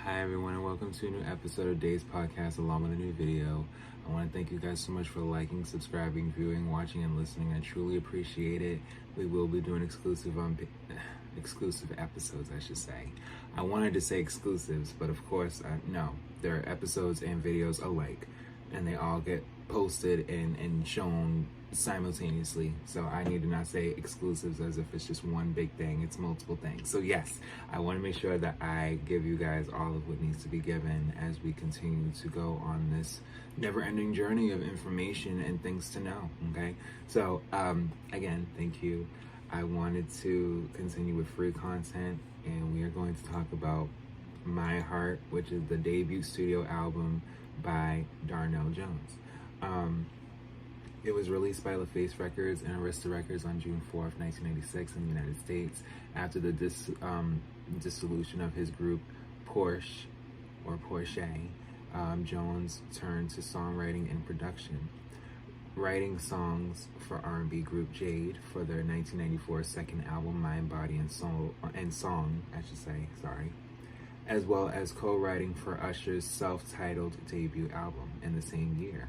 Hi everyone and welcome to a new episode of Days Podcast along with a new video. I want to thank you guys so much for liking, subscribing, viewing, watching, and listening. I truly appreciate it. We will be doing exclusive episodes, I should say. I wanted to say exclusives, but of course, no. There are episodes and videos alike, and they all get posted and shown simultaneously. So I need to not say exclusives as if it's just one big thing. It's multiple things. So yes, I want to make sure that I give you guys all of what needs to be given as we continue to go on this never-ending journey of information and things to know. Okay, so again, thank you. I wanted to continue with free content, and we are going to talk about My Heart, which is the debut studio album by Donell Jones. It was released by LaFace Records and Arista Records on June 4th, 1996 in the United States after the dissolution of his group Porsche. Jones turned to songwriting and production, writing songs for R&B group Jade for their 1994 second album Mind, Body, and Song, as well as co-writing for Usher's self-titled debut album in the same year.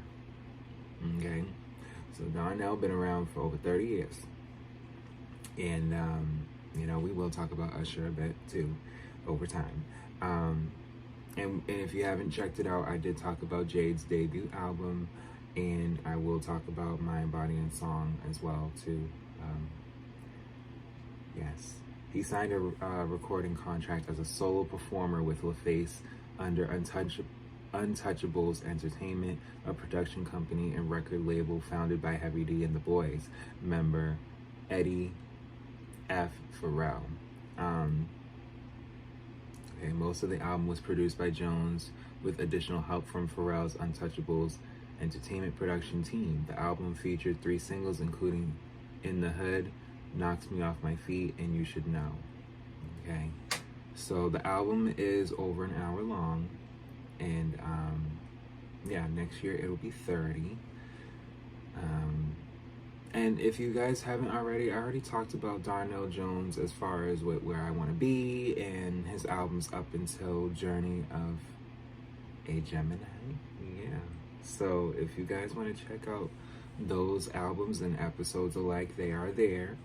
Okay, so Donell been around for over 30 years, and we will talk about Usher a bit too over time. And if you haven't checked it out, I did talk about Jade's debut album, and I will talk about Mind, Body, and Song as well too. Yes, he signed a recording contract as a solo performer with LaFace under Untouchables Entertainment, a production company and record label founded by Heavy D and the Boys member Eddie F. Farrell. Most of the album was produced by Jones with additional help from Farrell's Untouchables Entertainment production team. The album featured 3 singles, including In the Hood, Knocks Me Off My Feet, and You Should Know. Okay, so the album is over an hour long, and next year it'll be 30. And if you guys haven't already, I already talked about Donell Jones as far as where I want to be and his albums up until Journey of a Gemini. Yeah. So if you guys want to check out those albums and episodes alike, they are there.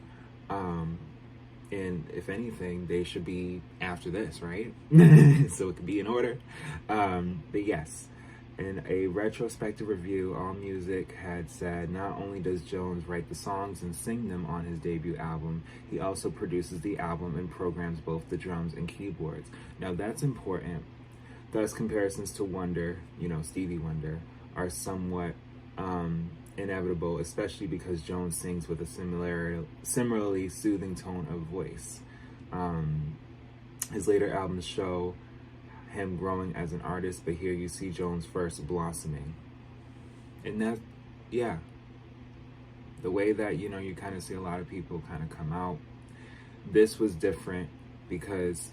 And if anything, they should be after this, right? So it could be in order. But yes, in a retrospective review, AllMusic had said not only does Jones write the songs and sing them on his debut album, he also produces the album and programs both the drums and keyboards. Now that's important. Thus, comparisons to Wonder, Stevie Wonder, are somewhat inevitable, especially because Jones sings with a similarly soothing tone of voice. His later albums show him growing as an artist, but here you see Jones first blossoming. And that, the way that, you kind of see a lot of people kind of come out, this was different because,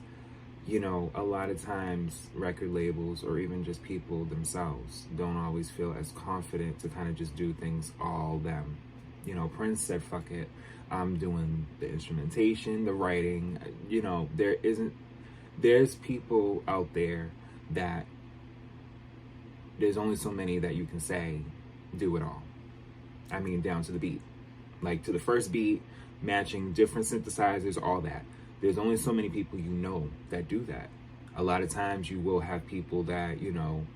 a lot of times record labels or even just people themselves don't always feel as confident to kind of just do things all them. Prince said, fuck it, I'm doing the instrumentation, the writing. There's people out there that there's only so many that you can say do it all. I mean, down to the beat, like to the first beat, matching different synthesizers, all that. There's only so many people that do that. A lot of times you will have people that,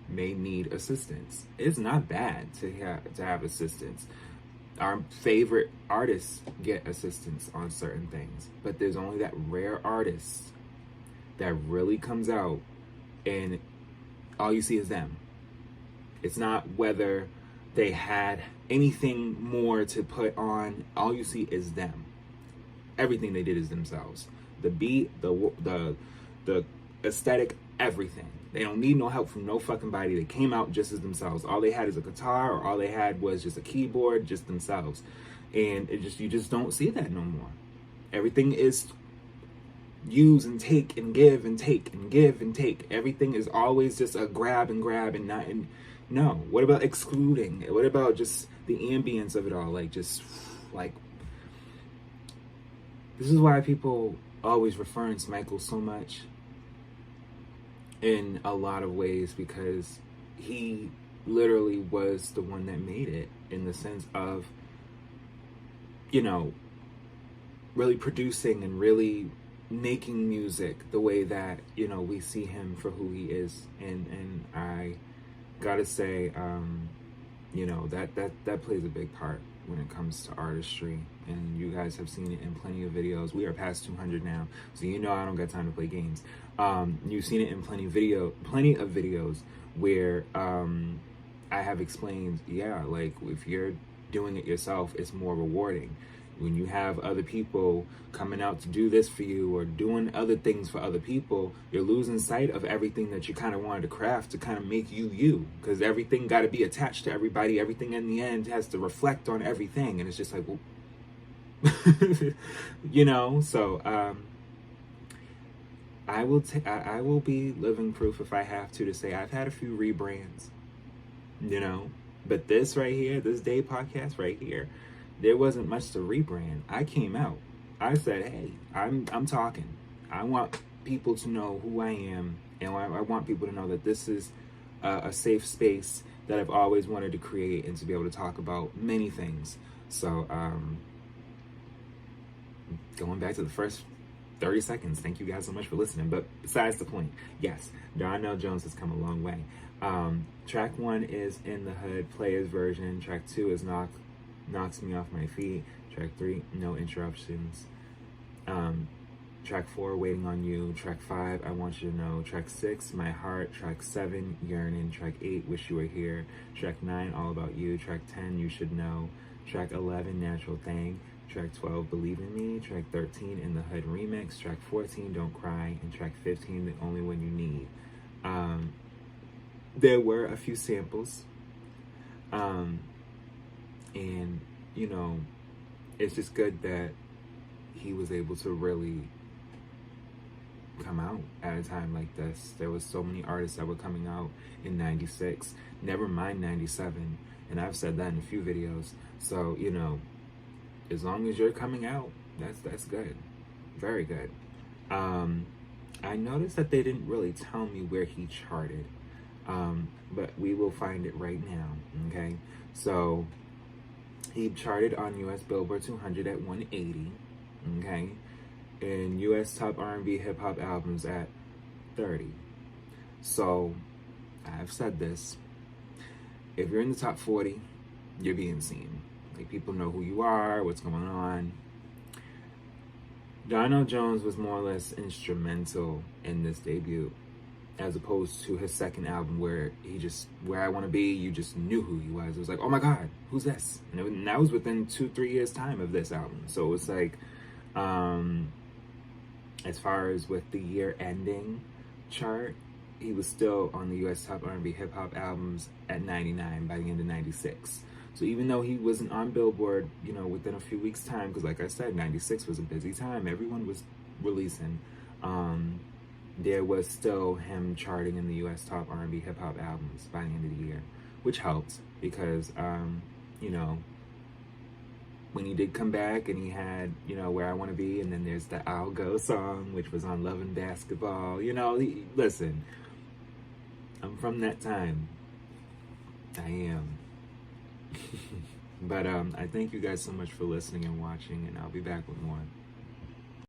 may need assistance. It's not bad to have assistance. Our favorite artists get assistance on certain things, but there's only that rare artist that really comes out and all you see is them. It's not whether they had anything more to put on. All you see is them. Everything they did is themselves. The beat, the aesthetic, everything. They don't need no help from no fucking body. They came out just as themselves. All they had is a guitar, or all they had was just a keyboard, just themselves. And you just don't see that no more. Everything is use and take and give and take and give and take. Everything is always just a grab and not. And no. What about excluding? What about just the ambience of it all? This is why people always reference Michael so much in a lot of ways, because he literally was the one that made it, in the sense of, you know, really producing and really making music the way that, you know, we see him for who he is. And I gotta say, you know, that plays a big part when it comes to artistry. And you guys have seen it in plenty of videos. We are past 200 now, so you know I don't got time to play games. You've seen it in plenty of videos where I have explained, yeah, like, if you're doing it yourself, it's more rewarding. When you have other people coming out to do this for you, or doing other things for other people, you're losing sight of everything that you kind of wanted to craft to kind of make you, because everything got to be attached to everybody. Everything in the end has to reflect on everything, and it's just like, well, you know. So I will be living proof, if I have to say I've had a few rebrands, you know, but this right here, this day podcast right here, there wasn't much to rebrand. I came out. I said, hey, I'm talking. I want people to know who I am, and I want people to know that this is a safe space that I've always wanted to create, and to be able to talk about many things. So, going back to the first 30 seconds, thank you guys so much for listening. But besides the point, yes, Donell Jones has come a long way. Track 1 is In the Hood, Players version. Track 2 is Knocks Me Off My Feet. Track 3, No Interruptions. Track 4, Waiting on You. Track 5, I Want You to Know. Track 6, My Heart. Track 7, Yearning. Track 8, Wish You Were Here. Track 9, All About You. Track 10, You Should Know. Track 11, Natural Thing. Track 12, Believe in Me. Track 13, In the Hood Remix. Track 14, Don't Cry. And track 15, The Only One You Need. There were a few samples. And, you know, it's just good that he was able to really come out at a time like this. There was so many artists that were coming out in 96, never mind 97. And I've said that in a few videos. So, you know, as long as you're coming out, that's good. Very good. I noticed that they didn't really tell me where he charted. But we will find it right now, okay? So he charted on US Billboard 200 at 180, okay? And US Top R&B Hip Hop Albums at 30. So, I've said this. If you're in the top 40, you're being seen. Like, people know who you are, what's going on. Donell Jones was more or less instrumental in this debut, as opposed to his second album, where he just, Where I Want to Be, you just knew who he was. It was like, oh my God, who's this? And that was within 2-3 years time of this album. So it's like, as far as with the year ending chart, he was still on the US Top R&B Hip Hop Albums at 99 by the end of 96. So even though he wasn't on Billboard, you know, within a few weeks time, because like I said, 96 was a busy time, everyone was releasing, there was still him charting in the US Top R&B Hip Hop Albums by the end of the year, which helped because, you know, when he did come back and he had, you know, Where I Want to Be, and then there's the I'll Go song, which was on Love and Basketball, you know, listen, I'm from that time. I am. But I thank you guys so much for listening and watching, and I'll be back with more.